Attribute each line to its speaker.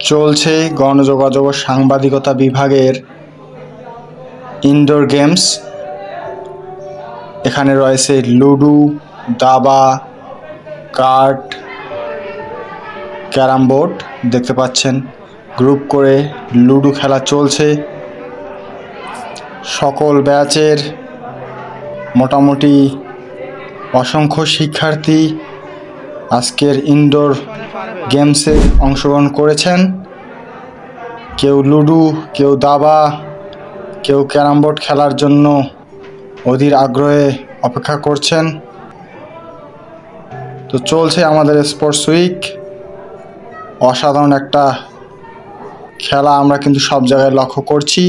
Speaker 1: চলছে গণযোগাযোগ ও সাংবাদিকতা বিভাগের ইনডোর গেমস। এখানে রয়েছে লুডো, দাবা, কার্ড, ক্যারাম বোর্ড। দেখতে পাচ্ছেন গ্রুপ করে লুডো খেলা চলছে। সকল ব্যাচের মোটামুটি অসংখ্য শিক্ষার্থী আজকের ইনডোর গেমসে অংশগ্রহণ করেছেন। কেউ লুডো, কেউ দাবা, কেউ ক্যারাম বোর্ড খেলার জন্য অধীর আগ্রহে অপেক্ষা করছেন। তো চলছে আমাদের স্পোর্টস উইক। অসাধারণ একটা খেলা আমরা কিন্তু সব জায়গায় লক্ষ্য করছি।